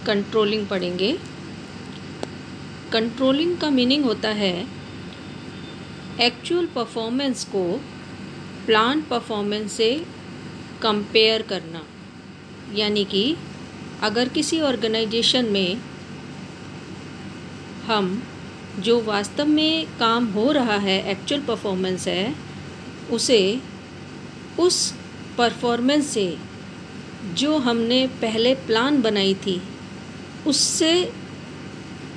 Controlling पढ़ेंगे। Controlling का meaning होता है एक्चुअल परफॉर्मेंस को प्लान परफॉर्मेंस से कंपेयर करना। यानी कि अगर किसी ऑर्गेनाइजेशन में हम जो वास्तव में काम हो रहा है, एक्चुअल परफॉर्मेंस है, उसे उस परफॉर्मेंस से जो हमने पहले प्लान बनाई थी उससे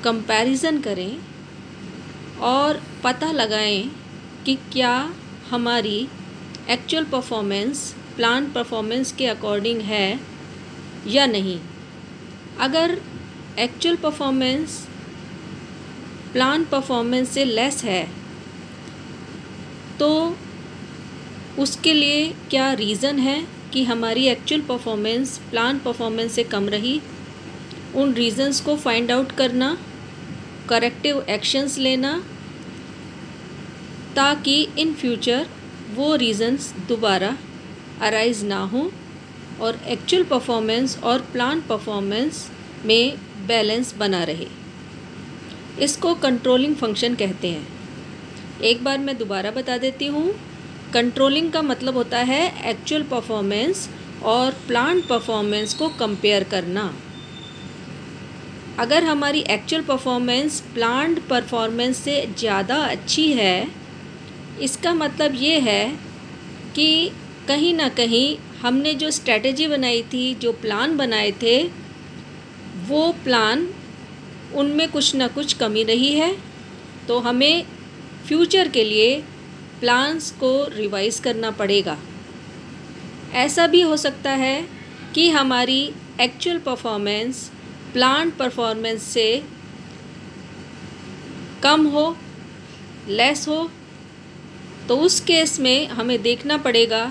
कंपैरिजन करें और पता लगाएं कि क्या हमारी एक्चुअल परफॉर्मेंस प्लान परफॉर्मेंस के अकॉर्डिंग है या नहीं। अगर एक्चुअल परफॉर्मेंस प्लान परफॉर्मेंस से लेस है तो उसके लिए क्या रीज़न है कि हमारी एक्चुअल परफॉर्मेंस प्लान परफॉर्मेंस से कम रही। उन रीज़न्स को फाइंड आउट करना, करेक्टिव एक्शंस लेना, ताकि इन फ्यूचर वो रीज़न्स दोबारा अराइज ना हो और एक्चुअल परफॉर्मेंस और प्लान परफॉर्मेंस में बैलेंस बना रहे। इसको कंट्रोलिंग फंक्शन कहते हैं। एक बार मैं दोबारा बता देती हूँ। कंट्रोलिंग का मतलब होता है एक्चुअल परफॉर्मेंस और प्लान परफॉर्मेंस को कंपेयर करना। अगर हमारी एक्चुअल परफॉर्मेंस प्लान्ड परफॉर्मेंस से ज़्यादा अच्छी है, इसका मतलब ये है कि कहीं ना कहीं हमने जो स्ट्रेटजी बनाई थी, जो प्लान बनाए थे, वो प्लान उनमें कुछ ना कुछ कमी रही है। तो हमें फ्यूचर के लिए प्लान्स को रिवाइज़ करना पड़ेगा। ऐसा भी हो सकता है कि हमारी एक्चुअल परफॉर्मेंस प्लान परफॉर्मेंस से कम हो, लेस हो। तो उस केस में हमें देखना पड़ेगा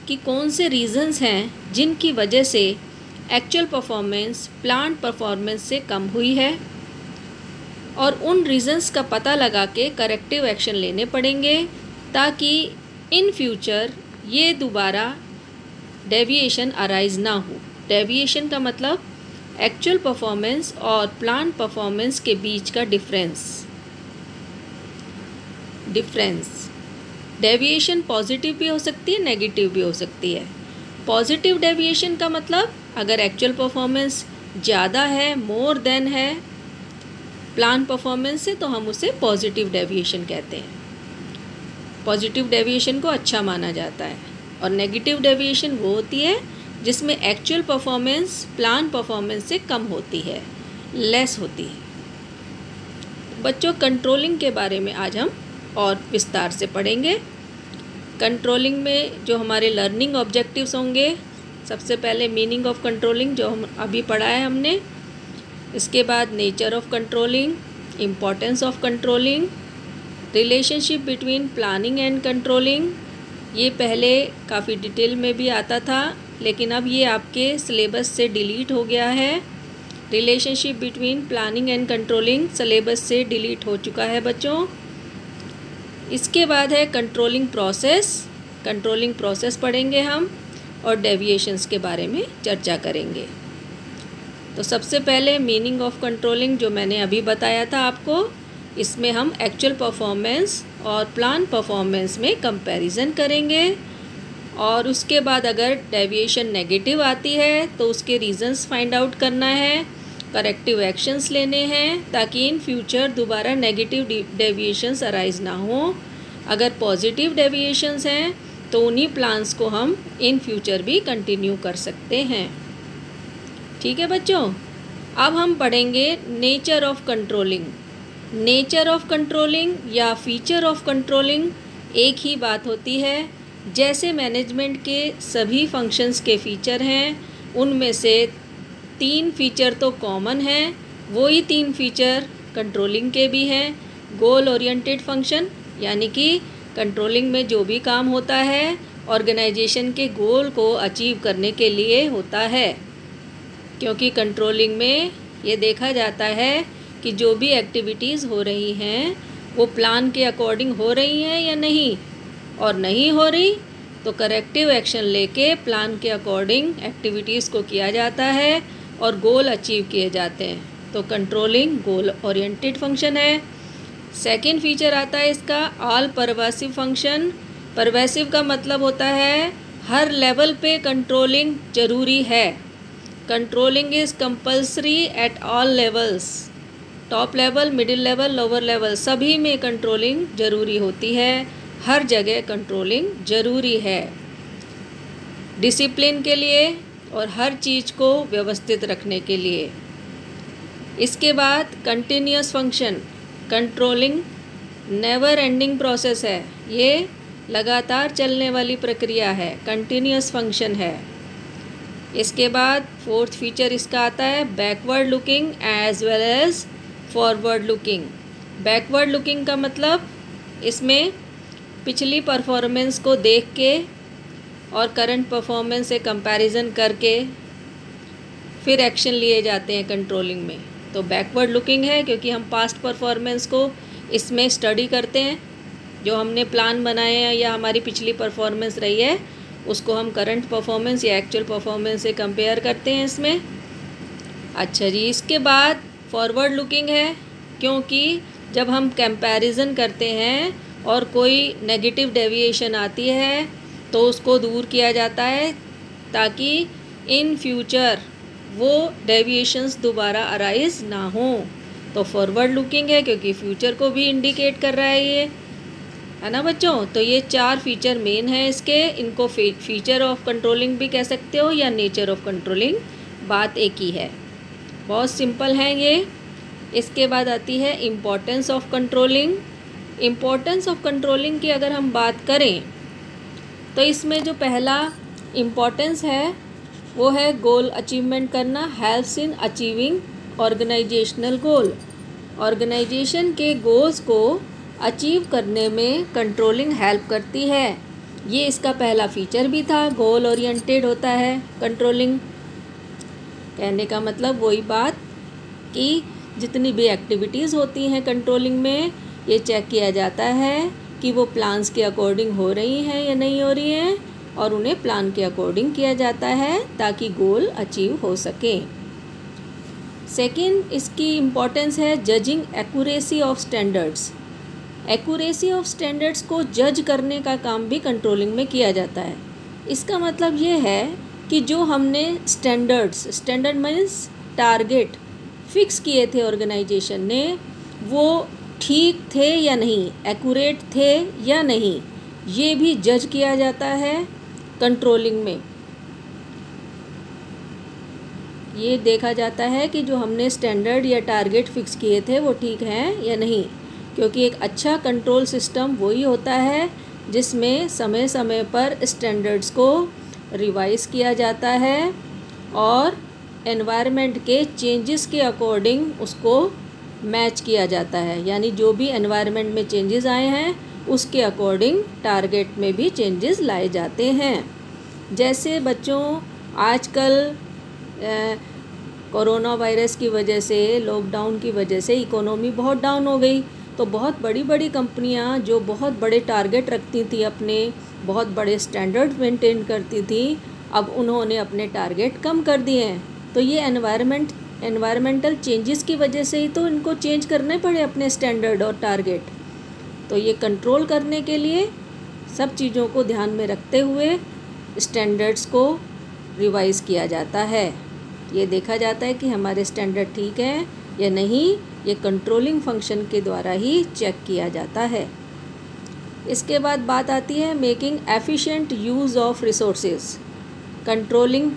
कि कौन से रीज़न्स हैं जिनकी वजह से एक्चुअल परफॉर्मेंस प्लान परफॉर्मेंस से कम हुई है, और उन रीज़न्स का पता लगा के करेक्टिव एक्शन लेने पड़ेंगे ताकि इन फ्यूचर ये दोबारा डेविएशन अराइज ना हो। डेविएशन का मतलब एक्चुअल परफॉर्मेंस और प्लान परफॉर्मेंस के बीच का डिफरेंस। डेविएशन पॉजिटिव भी हो सकती है, नेगेटिव भी हो सकती है। पॉजिटिव डेविएशन का मतलब अगर एक्चुअल परफॉर्मेंस ज़्यादा है, मोर देन है प्लान परफॉर्मेंस से, तो हम उसे पॉजिटिव डेविएशन कहते हैं। पॉजिटिव डेविएशन को अच्छा माना जाता है। और नेगेटिव डेविएशन वो होती है जिसमें एक्चुअल परफॉर्मेंस प्लान परफॉर्मेंस से कम होती है, लेस होती है। बच्चों, कंट्रोलिंग के बारे में आज हम और विस्तार से पढ़ेंगे। कंट्रोलिंग में जो हमारे लर्निंग ऑब्जेक्टिव्स होंगे, सबसे पहले मीनिंग ऑफ कंट्रोलिंग जो हम अभी पढ़ा है हमने, इसके बाद nature of controlling, importance of controlling, relationship between planning and controlling. ये पहले काफ़ी डिटेल में भी आता था, लेकिन अब ये आपके सिलेबस से डिलीट हो गया है। Relationship between planning and controlling syllabus से डिलीट हो चुका है बच्चों। इसके बाद है कंट्रोलिंग प्रोसेस पढ़ेंगे हम और डेविएशंस के बारे में चर्चा करेंगे। तो सबसे पहले मीनिंग ऑफ कंट्रोलिंग जो मैंने अभी बताया था आपको, इसमें हम एक्चुअल परफॉर्मेंस और प्लान परफॉर्मेंस में कंपैरिजन करेंगे। और उसके बाद अगर डेविएशन नेगेटिव आती है तो उसके रीज़न्स फाइंड आउट करना है, करेक्टिव एक्शंस लेने हैं ताकि इन फ्यूचर दोबारा नेगेटिव डेविएशंस अराइज ना हो। अगर पॉजिटिव डेविएशंस हैं तो उन्हीं प्लान्स को हम इन फ्यूचर भी कंटिन्यू कर सकते हैं। ठीक है बच्चों, अब हम पढ़ेंगे nature of controlling. Nature of controlling या फीचर ऑफ कंट्रोलिंग एक ही बात होती है। जैसे मैनेजमेंट के सभी फंक्शंस के फीचर हैं, उनमें से 3 फीचर तो कॉमन हैं, वही 3 फीचर कंट्रोलिंग के भी हैं। गोल ओरिएंटेड फंक्शन, यानी कि कंट्रोलिंग में जो भी काम होता है ऑर्गेनाइजेशन के गोल को अचीव करने के लिए होता है, क्योंकि कंट्रोलिंग में ये देखा जाता है कि जो भी एक्टिविटीज़ हो रही हैं वो प्लान के अकॉर्डिंग हो रही हैं या नहीं, और नहीं हो रही तो करेक्टिव एक्शन लेके प्लान के अकॉर्डिंग एक्टिविटीज़ को किया जाता है और गोल अचीव किए जाते हैं। तो कंट्रोलिंग गोल ओरिएंटेड फंक्शन है। सेकंड फीचर आता है इसका ऑल परवेसिव फंक्शन। परवेसिव का मतलब होता है हर लेवल पे कंट्रोलिंग जरूरी है। Controlling is compulsory at all levels, top level, middle level, lower level, सभी में कंट्रोलिंग ज़रूरी होती है। हर जगह कंट्रोलिंग ज़रूरी है डिसिप्लिन के लिए और हर चीज़ को व्यवस्थित रखने के लिए। इसके बाद continuous function. Controlling never ending process है, ये लगातार चलने वाली प्रक्रिया है, कंटिन्यूअस फंक्शन है। इसके बाद फोर्थ फीचर इसका आता है backward looking as well as forward looking. Backward looking का मतलब इसमें पिछली परफॉर्मेंस को देख के और करंट परफॉर्मेंस से कंपैरिजन करके फिर एक्शन लिए जाते हैं कंट्रोलिंग में। तो बैकवर्ड लुकिंग है क्योंकि हम पास्ट परफॉर्मेंस को इसमें स्टडी करते हैं, जो हमने प्लान बनाए हैं या हमारी पिछली परफॉर्मेंस रही है उसको हम करंट परफॉर्मेंस या एक्चुअल परफॉर्मेंस से कंपेयर करते हैं इसमें। अच्छा जी, इसके बाद फॉरवर्ड लुकिंग है क्योंकि जब हम कंपैरिजन करते हैं और कोई नेगेटिव डेविएशन आती है तो उसको दूर किया जाता है ताकि इन फ्यूचर वो डेविएशंस दोबारा अराइज ना हो। तो फॉरवर्ड लुकिंग है क्योंकि फ्यूचर को भी इंडिकेट कर रहा है ये, है ना बच्चों। तो ये 4 फीचर मेन है इसके। इनको फीचर ऑफ कंट्रोलिंग भी कह सकते हो या नेचर ऑफ कंट्रोलिंग, बात एक ही है, बहुत सिंपल है ये। इसके बाद आती है importance of controlling. Importance of controlling की अगर हम बात करें तो इसमें जो पहला इम्पोर्टेंस है वो है गोल अचीवमेंट करना, helps in achieving organizational goal. Organization के गोल्स को अचीव करने में कंट्रोलिंग हेल्प करती है। ये इसका पहला फीचर भी था, गोल ओरिएंटेड होता है कंट्रोलिंग। कहने का मतलब वही बात कि जितनी भी एक्टिविटीज़ होती हैं कंट्रोलिंग में ये चेक किया जाता है कि वो प्लान्स के अकॉर्डिंग हो रही हैं या नहीं हो रही हैं, और उन्हें प्लान के अकॉर्डिंग किया जाता है ताकि गोल अचीव हो सके। सेकंड इसकी इम्पोर्टेंस है judging accuracy of standards. Accuracy of standards को जज करने का काम भी कंट्रोलिंग में किया जाता है। इसका मतलब ये है कि जो हमने स्टैंडर्ड मीन्स टारगेट फिक्स किए थे ऑर्गेनाइजेशन ने, वो ठीक थे या नहीं, एक्यूरेट थे या नहीं, ये भी जज किया जाता है कंट्रोलिंग में। ये देखा जाता है कि जो हमने स्टैंडर्ड या टारगेट फिक्स किए थे वो ठीक हैं या नहीं, क्योंकि एक अच्छा कंट्रोल सिस्टम वही होता है जिसमें समय समय पर स्टैंडर्ड्स को रिवाइज किया जाता है और एनवायरनमेंट के चेंजेस के अकॉर्डिंग उसको मैच किया जाता है। यानी जो भी एनवायरनमेंट में चेंजेस आए हैं उसके अकॉर्डिंग टारगेट में भी चेंजेस लाए जाते हैं। जैसे बच्चों आजकल कोरोना वायरस की वजह से, लॉकडाउन की वजह से इकोनॉमी बहुत डाउन हो गई, तो बहुत बड़ी बड़ी कंपनियां जो बहुत बड़े टारगेट रखती थी, अपने बहुत बड़े स्टैंडर्ड मेंटेन करती थी, अब उन्होंने अपने टारगेट कम कर दिए हैं। तो ये एनवायरमेंटल चेंजेस की वजह से ही तो इनको चेंज करने पड़े अपने स्टैंडर्ड और टारगेट। तो ये कंट्रोल करने के लिए सब चीज़ों को ध्यान में रखते हुए स्टैंडर्ड्स को रिवाइज़ किया जाता है। ये देखा जाता है कि हमारे स्टैंडर्ड ठीक हैं या नहीं, ये कंट्रोलिंग फंक्शन के द्वारा ही चेक किया जाता है। इसके बाद बात आती है making efficient use of resources. Controlling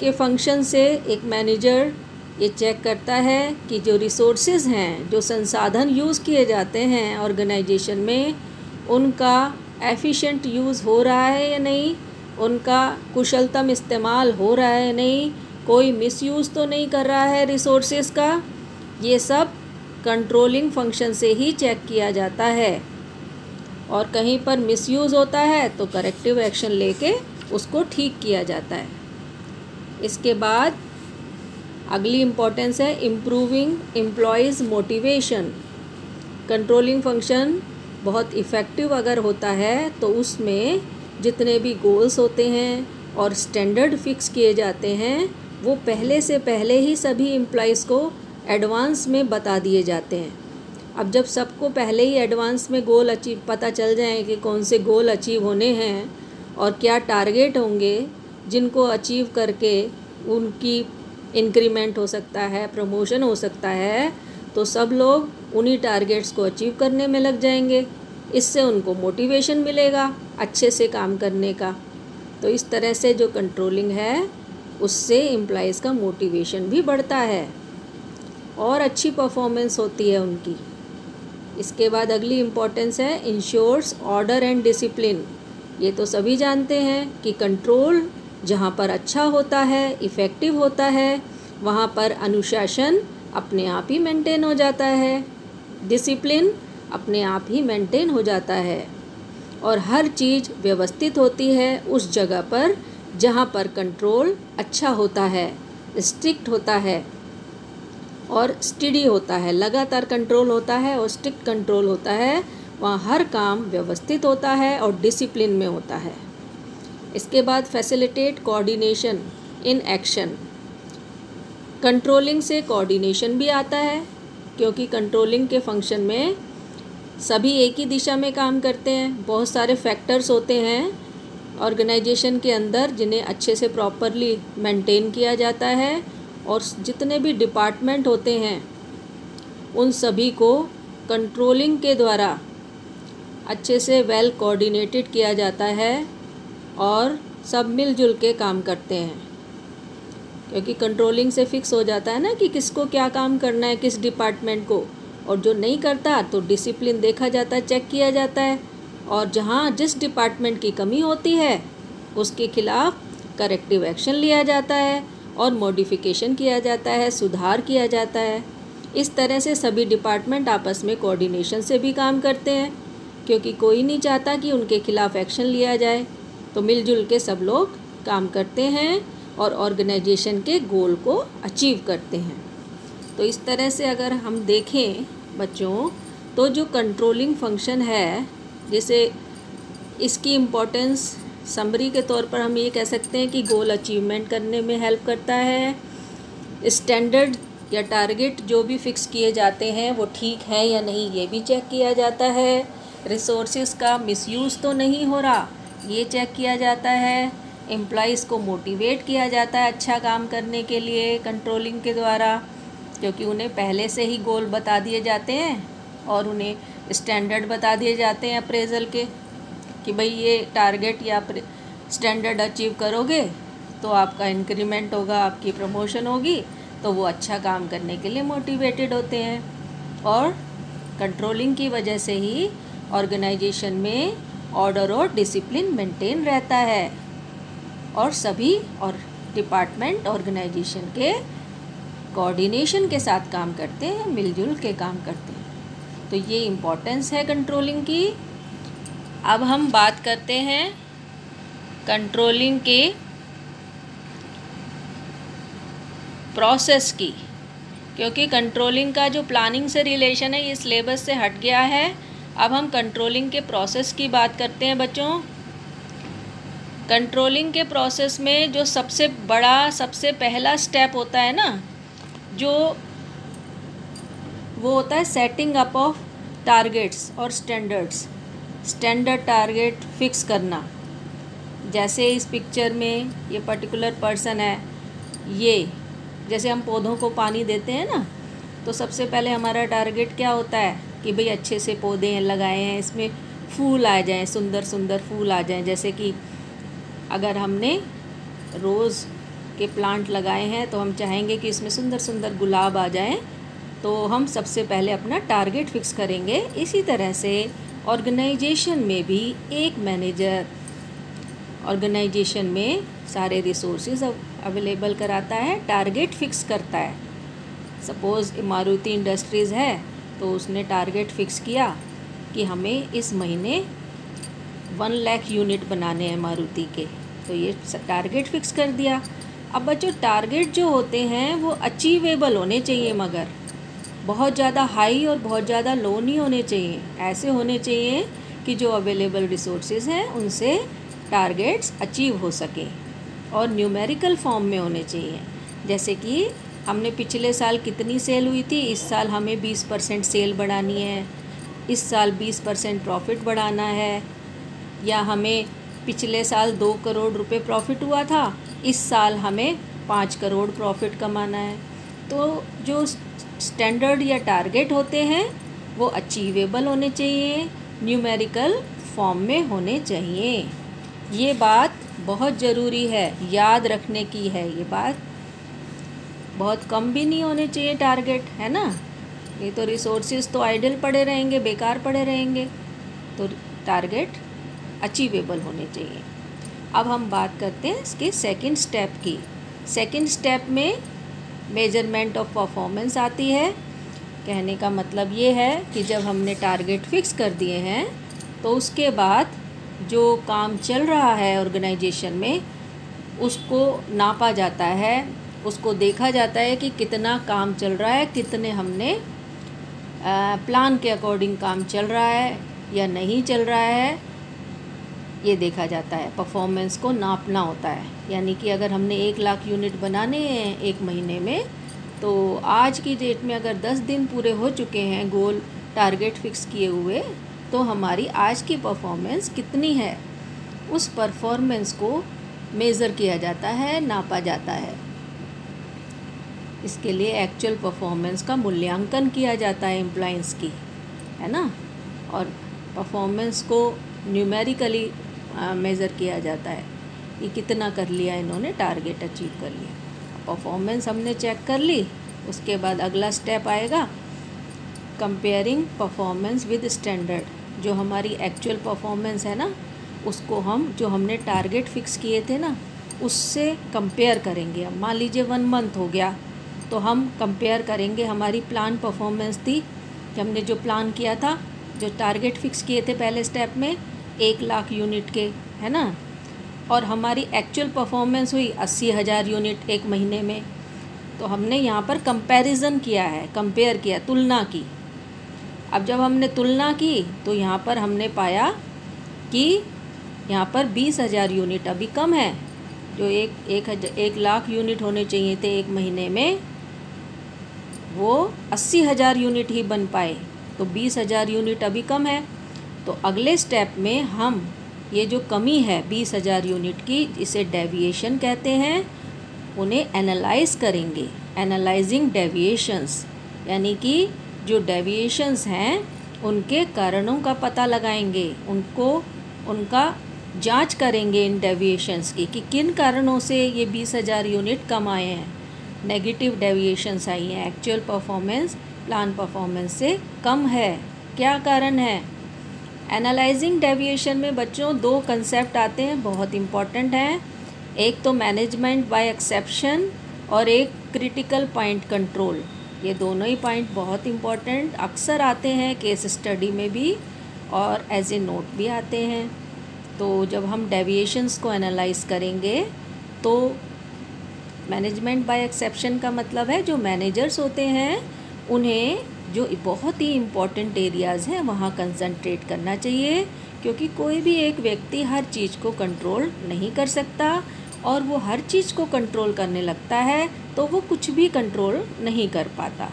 के फंक्शन से एक मैनेजर ये चेक करता है कि जो रिसोर्सेज हैं, जो संसाधन यूज़ किए जाते हैं ऑर्गेनाइजेशन में, उनका एफिशिएंट यूज़ हो रहा है या नहीं, उनका कुशलतम इस्तेमाल हो रहा है या नहीं, कोई मिसयूज़ तो नहीं कर रहा है रिसोर्सेज का। ये सब कंट्रोलिंग फंक्शन से ही चेक किया जाता है, और कहीं पर मिसयूज़ होता है तो करेक्टिव एक्शन लेके उसको ठीक किया जाता है। इसके बाद अगली इम्पोर्टेंस है improving employees motivation. Controlling function बहुत इफ़ेक्टिव अगर होता है तो उसमें जितने भी गोल्स होते हैं और स्टैंडर्ड फिक्स किए जाते हैं वो पहले से पहले ही सभी एम्प्लॉइज़ को एडवांस में बता दिए जाते हैं। अब जब सबको पहले ही एडवांस में गोल अचीव पता चल जाए कि कौन से गोल अचीव होने हैं और क्या टारगेट होंगे जिनको अचीव करके उनकी इंक्रीमेंट हो सकता है, प्रमोशन हो सकता है, तो सब लोग उन्हीं टारगेट्स को अचीव करने में लग जाएंगे। इससे उनको मोटिवेशन मिलेगा अच्छे से काम करने का। तो इस तरह से जो कंट्रोलिंग है उससे एम्प्लॉइज़ का मोटिवेशन भी बढ़ता है और अच्छी परफॉर्मेंस होती है उनकी। इसके बाद अगली इम्पोर्टेंस है इंश्योर्स ऑर्डर एंड डिसिप्लिन। ये तो सभी जानते हैं कि कंट्रोल जहाँ पर अच्छा होता है, इफ़ेक्टिव होता है, वहाँ पर अनुशासन अपने आप ही मेंटेन हो जाता है, डिसिप्लिन अपने आप ही मेंटेन हो जाता है और हर चीज़ व्यवस्थित होती है उस जगह पर जहाँ पर कंट्रोल अच्छा होता है, स्ट्रिक्ट होता है और स्टडी होता है। लगातार कंट्रोल होता है और स्ट्रिक्ट कंट्रोल होता है। वहाँ हर काम व्यवस्थित होता है और डिसिप्लिन में होता है। इसके बाद facilitate coordination in action. Controlling से कोऑर्डिनेशन भी आता है क्योंकि कंट्रोलिंग के फंक्शन में सभी एक ही दिशा में काम करते हैं। बहुत सारे फैक्टर्स होते हैं ऑर्गेनाइजेशन के अंदर जिन्हें अच्छे से प्रॉपरली मेंटेन किया जाता है और जितने भी डिपार्टमेंट होते हैं उन सभी को कंट्रोलिंग के द्वारा अच्छे से वेल कोऑर्डिनेटेड किया जाता है और सब मिलजुल के काम करते हैं क्योंकि कंट्रोलिंग से फिक्स हो जाता है ना कि किसको क्या काम करना है, किस डिपार्टमेंट को, और जो नहीं करता तो डिसिप्लिन देखा जाता है, चेक किया जाता है और जहाँ जिस डिपार्टमेंट की कमी होती है उसके खिलाफ करेक्टिव एक्शन लिया जाता है और मॉडिफिकेशन किया जाता है, सुधार किया जाता है। इस तरह से सभी डिपार्टमेंट आपस में कोऑर्डिनेशन से भी काम करते हैं क्योंकि कोई नहीं चाहता कि उनके खिलाफ एक्शन लिया जाए। तो मिलजुल के सब लोग काम करते हैं और ऑर्गेनाइजेशन के गोल को अचीव करते हैं। तो इस तरह से अगर हम देखें बच्चों तो जो कंट्रोलिंग फंक्शन है, जैसे इसकी इम्पोर्टेंस समरी के तौर पर हम ये कह सकते हैं कि गोल अचीवमेंट करने में हेल्प करता है। स्टैंडर्ड या टारगेट जो भी फिक्स किए जाते हैं वो ठीक है या नहीं ये भी चेक किया जाता है। रिसोर्सेज का मिसयूज़ तो नहीं हो रहा ये चेक किया जाता है। एम्प्लॉइज़ को मोटिवेट किया जाता है अच्छा काम करने के लिए कंट्रोलिंग के द्वारा क्योंकि उन्हें पहले से ही गोल बता दिए जाते हैं और उन्हें स्टैंडर्ड बता दिए जाते हैं अप्रेजल के कि भाई ये टारगेट या स्टैंडर्ड अचीव करोगे तो आपका इंक्रीमेंट होगा, आपकी प्रमोशन होगी, तो वो अच्छा काम करने के लिए मोटिवेटेड होते हैं। और कंट्रोलिंग की वजह से ही ऑर्गेनाइजेशन में ऑर्डर और डिसिप्लिन मेंटेन रहता है और सभी और डिपार्टमेंट ऑर्गेनाइजेशन के कोऑर्डिनेशन के साथ काम करते हैं, मिलजुल के काम करते हैं। तो ये इम्पोर्टेंस है कंट्रोलिंग की। अब हम बात करते हैं कंट्रोलिंग के प्रोसेस की, क्योंकि कंट्रोलिंग का जो प्लानिंग से रिलेशन है ये सिलेबस से हट गया है। अब हम कंट्रोलिंग के प्रोसेस की बात करते हैं बच्चों। कंट्रोलिंग के प्रोसेस में जो सबसे बड़ा सबसे पहला स्टेप होता है ना, जो वो होता है सेटिंग अप ऑफ टारगेट्स और स्टैंडर्ड्स। स्टैंडर्ड टारगेट फिक्स करना। जैसे इस पिक्चर में ये पर्टिकुलर पर्सन है, ये जैसे हम पौधों को पानी देते हैं ना, तो सबसे पहले हमारा टारगेट क्या होता है कि भाई अच्छे से पौधे लगाए हैं, इसमें फूल आ जाएं, सुंदर सुंदर फूल आ जाएं। जैसे कि अगर हमने रोज़ के प्लांट लगाए हैं तो हम चाहेंगे कि इसमें सुंदर सुंदर गुलाब आ जाएं, तो हम सबसे पहले अपना टारगेट फिक्स करेंगे। इसी तरह से ऑर्गेनाइजेशन में भी एक मैनेजर ऑर्गेनाइजेशन में सारे रिसोर्सेज अवेलेबल कराता है, टारगेट फिक्स करता है। सपोज़ मारुति इंडस्ट्रीज़ है तो उसने टारगेट फिक्स किया कि हमें इस महीने 1 लाख यूनिट बनाने हैं मारुति के, तो ये टारगेट फिक्स कर दिया। अब बच्चों टारगेट जो होते हैं वो अचीवेबल होने चाहिए, मगर बहुत ज़्यादा हाई और बहुत ज़्यादा लो नहीं होने चाहिए। ऐसे होने चाहिए कि जो अवेलेबल रिसोर्सेज हैं उनसे टारगेट्स अचीव हो सकें और न्यूमेरिकल फॉर्म में होने चाहिए। जैसे कि हमने पिछले साल कितनी सेल हुई थी, इस साल हमें 20% सेल बढ़ानी है, इस साल 20% प्रॉफिट बढ़ाना है, या हमें पिछले साल 2 करोड़ रुपए प्रॉफिट हुआ था, इस साल हमें 5 करोड़ प्रॉफिट कमाना है। तो जो स्टैंडर्ड या टारगेट होते हैं वो अचीवेबल होने चाहिए, न्यूमेरिकल फॉर्म में होने चाहिए। ये बात बहुत ज़रूरी है, याद रखने की है। ये बात बहुत कम भी नहीं होने चाहिए टारगेट, है ना। ये तो रिसोर्सेज तो आइडल पड़े रहेंगे, बेकार पड़े रहेंगे। तो टारगेट अचीवेबल होने चाहिए। अब हम बात करते हैं इसके सेकंड स्टेप की। सेकंड स्टेप में मेजरमेंट ऑफ परफॉर्मेंस आती है। कहने का मतलब ये है कि जब हमने टारगेट फिक्स कर दिए हैं तो उसके बाद जो काम चल रहा है ऑर्गेनाइजेशन में उसको नापा जाता है, उसको देखा जाता है कि कितना काम चल रहा है, कितने हमने प्लान के अकॉर्डिंग काम चल रहा है या नहीं चल रहा है, ये देखा जाता है। परफॉर्मेंस को नापना होता है। यानी कि अगर हमने 1 लाख यूनिट बनाने हैं 1 महीने में, तो आज की डेट में अगर 10 दिन पूरे हो चुके हैं गोल टारगेट फिक्स किए हुए, तो हमारी आज की परफॉर्मेंस कितनी है, उस परफॉर्मेंस को मेज़र किया जाता है, नापा जाता है। इसके लिए एक्चुअल परफॉर्मेंस का मूल्यांकन किया जाता है एम्प्लॉइज़ की, है ना। और परफॉर्मेंस को न्यूमेरिकली मेज़र किया जाता है कि कितना कर लिया इन्होंने, टारगेट अचीव कर लिया। परफॉर्मेंस हमने चेक कर ली, उसके बाद अगला स्टेप आएगा कंपेयरिंग परफॉर्मेंस विद स्टैंडर्ड। जो हमारी एक्चुअल परफॉर्मेंस है ना, उसको हम जो हमने टारगेट फिक्स किए थे ना, उससे कंपेयर करेंगे। अब मान लीजिए 1 मंथ हो गया, तो हम कंपेयर करेंगे। हमारी प्लान परफॉर्मेंस थी कि हमने जो प्लान किया था, जो टारगेट फिक्स किए थे पहले स्टेप में 1 लाख यूनिट के, है ना, और हमारी एक्चुअल परफॉर्मेंस हुई 80,000 यूनिट 1 महीने में। तो हमने यहाँ पर कंपैरिजन किया है, कंपेयर किया, तुलना की। अब जब हमने तुलना की तो यहाँ पर हमने पाया कि यहाँ पर 20,000 यूनिट अभी कम है। जो 1 लाख यूनिट होने चाहिए थे 1 महीने में, वो 80,000 यूनिट ही बन पाए। तो 20,000 यूनिट अभी कम है। तो अगले स्टेप में हम ये जो कमी है 20,000 यूनिट की, इसे डेविएशन कहते हैं, उन्हें एनालाइज करेंगे। एनालाइजिंग डेविएशंस, यानी कि जो डेविएशंस हैं उनके कारणों का पता लगाएंगे, उनका जांच करेंगे इन डेविएशंस की कि किन कारणों से ये 20,000 यूनिट कम आए हैं, नेगेटिव डेविएशंस आई हैं, एक्चुअल परफॉर्मेंस प्लान परफॉर्मेंस से कम है, क्या कारण है। एनालाइजिंग डेविएशन में बच्चों 2 कंसेप्ट आते हैं, बहुत इम्पॉर्टेंट हैं। एक तो मैनेजमेंट बाय एक्सेप्शन और एक क्रिटिकल पॉइंट कंट्रोल। ये दोनों ही पॉइंट बहुत इम्पॉर्टेंट अक्सर आते हैं केस स्टडी में भी और एज ए नोट भी आते हैं। तो जब हम डेविएशंस को एनालाइज करेंगे तो मैनेजमेंट बाय एक्सेप्शन का मतलब है जो मैनेजर्स होते हैं उन्हें जो बहुत ही इम्पॉर्टेंट एरियाज़ हैं वहाँ कंसंट्रेट करना चाहिए, क्योंकि कोई भी एक व्यक्ति हर चीज़ को कंट्रोल नहीं कर सकता, और वो हर चीज़ को कंट्रोल करने लगता है तो वो कुछ भी कंट्रोल नहीं कर पाता।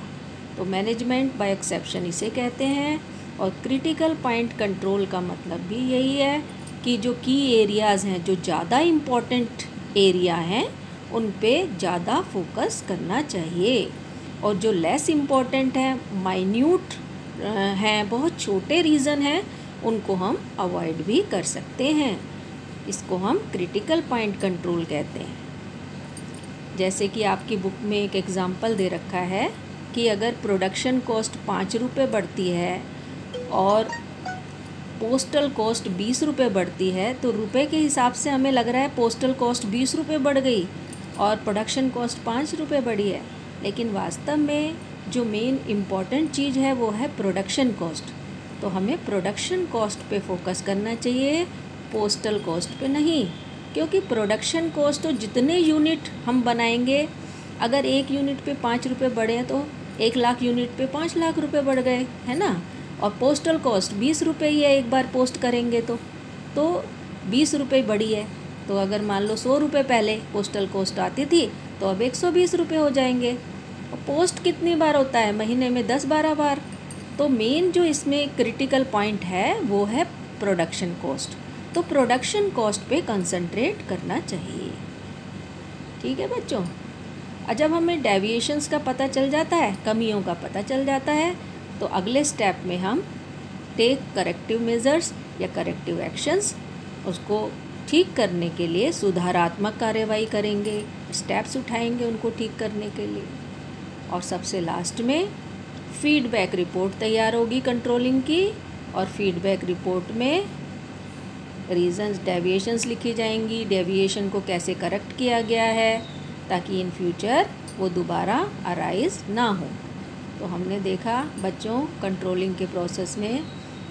तो मैनेजमेंट बाय एक्सेप्शन इसे कहते हैं। और क्रिटिकल पॉइंट कंट्रोल का मतलब भी यही है कि जो की एरियाज़ हैं, जो ज़्यादा इम्पॉर्टेंट एरिया हैं, उन पे ज़्यादा फोकस करना चाहिए, और जो लेस इम्पॉर्टेंट हैं, माइन्यूट हैं, बहुत छोटे रीज़न हैं, उनको हम अवॉइड भी कर सकते हैं। इसको हम क्रिटिकल पॉइंट कंट्रोल कहते हैं। जैसे कि आपकी बुक में एक एग्ज़ाम्पल दे रखा है कि अगर प्रोडक्शन कॉस्ट 5 रुपये बढ़ती है और पोस्टल कॉस्ट 20 रुपये बढ़ती है, तो रुपए के हिसाब से हमें लग रहा है पोस्टल कॉस्ट 20 रुपये बढ़ गई और प्रोडक्शन कॉस्ट 5 रुपये बढ़ी है, लेकिन वास्तव में जो मेन इम्पॉर्टेंट चीज़ है वो है प्रोडक्शन कॉस्ट। तो हमें प्रोडक्शन कॉस्ट पे फोकस करना चाहिए, पोस्टल कॉस्ट पे नहीं, क्योंकि प्रोडक्शन कॉस्ट तो जितने यूनिट हम बनाएंगे, अगर 1 यूनिट पे 5 रुपये बढ़े हैं तो 1 लाख यूनिट पे 5 लाख रुपये बढ़ गए, है ना। और पोस्टल कॉस्ट 20 रुपये ही है, एक बार पोस्ट करेंगे तो 20 रुपये बढ़ी है। तो अगर मान लो 100 रुपये पहले पोस्टल कॉस्ट आती थी, तो अब 120 रुपये हो जाएंगे। और पोस्ट कितनी बार होता है? महीने में 10-12 बार। तो मेन जो इसमें क्रिटिकल पॉइंट है वो है प्रोडक्शन कॉस्ट। तो प्रोडक्शन कॉस्ट पे कंसंट्रेट करना चाहिए। ठीक है बच्चों। जब हमें डेविएशंस का पता चल जाता है, कमियों का पता चल जाता है, तो अगले स्टेप में हम टेक करेक्टिव मेजर्स या करेक्टिव एक्शंस, उसको ठीक करने के लिए सुधारात्मक कार्रवाई करेंगे, स्टेप्स उठाएंगे उनको ठीक करने के लिए। और सबसे लास्ट में फीडबैक रिपोर्ट तैयार होगी कंट्रोलिंग की, और फीडबैक रिपोर्ट में रीजंस डेविएशंस लिखी जाएंगी, डेविएशन को कैसे करेक्ट किया गया है ताकि इन फ्यूचर वो दोबारा अराइज ना हो। तो हमने देखा बच्चों कंट्रोलिंग के प्रोसेस में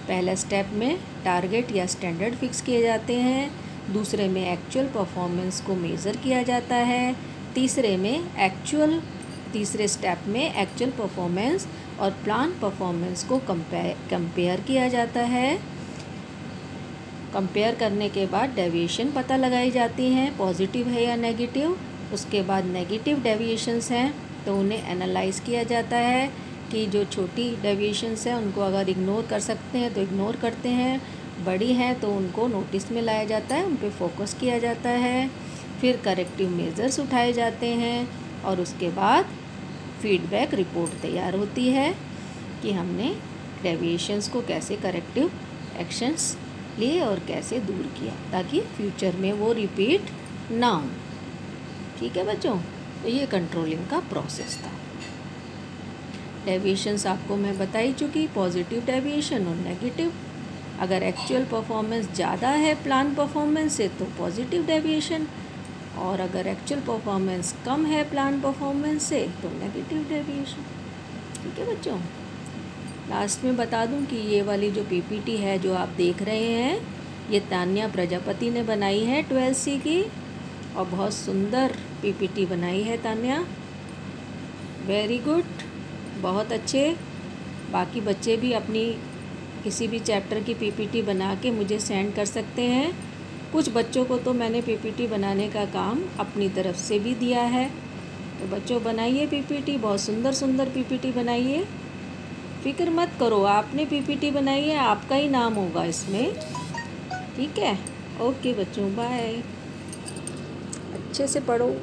पहला स्टेप में टारगेट या स्टैंडर्ड फिक्स किए जाते हैं, दूसरे में एक्चुअल परफॉर्मेंस को मेज़र किया जाता है, तीसरे स्टेप में एक्चुअल परफॉर्मेंस और प्लान परफॉर्मेंस को कंपेयर किया जाता है। कंपेयर करने के बाद डेविएशन पता लगाई जाती हैं, पॉजिटिव है या नेगेटिव। उसके बाद नेगेटिव डेविएशंस हैं तो उन्हें एनालाइज किया जाता है कि जो छोटी डेविएशंस हैं उनको अगर इग्नोर कर सकते हैं तो इग्नोर करते हैं, बड़ी हैं तो उनको नोटिस में लाया जाता है, उन पे फोकस किया जाता है। फिर करेक्टिव मेजर्स उठाए जाते हैं और उसके बाद फीडबैक रिपोर्ट तैयार होती है कि हमने डेविएशंस को कैसे करेक्टिव एक्शंस लिए और कैसे दूर किया ताकि फ्यूचर में वो रिपीट ना हो। ठीक है बच्चों, तो ये कंट्रोलिंग का प्रोसेस था। डेविएशंस आपको मैं बता ही चुकी, पॉजिटिव डेविएशन और नेगेटिव। अगर एक्चुअल परफॉर्मेंस ज़्यादा है प्लान परफॉर्मेंस से तो पॉजिटिव डेविएशन, और अगर एक्चुअल परफॉर्मेंस कम है प्लान परफॉर्मेंस से तो नेगेटिव डेविएशन। ठीक है बच्चों। लास्ट में बता दूं कि ये वाली जो पीपीटी है जो आप देख रहे हैं, ये तान्या प्रजापति ने बनाई है 12C की, और बहुत सुंदर पीपीटी बनाई है तान्या, वेरी गुड, बहुत अच्छे। बाकी बच्चे भी अपनी किसी भी चैप्टर की पीपीटी बना के मुझे सेंड कर सकते हैं। कुछ बच्चों को तो मैंने पीपीटी बनाने का काम अपनी तरफ से भी दिया है। तो बच्चों बनाइए पीपीटी, बहुत सुंदर सुंदर पीपीटी बनाइए, फिक्र मत करो, आपने पीपीटी बनाई है, आपका ही नाम होगा इसमें। ठीक है, ओके बच्चों, बाय, अच्छे से पढ़ो।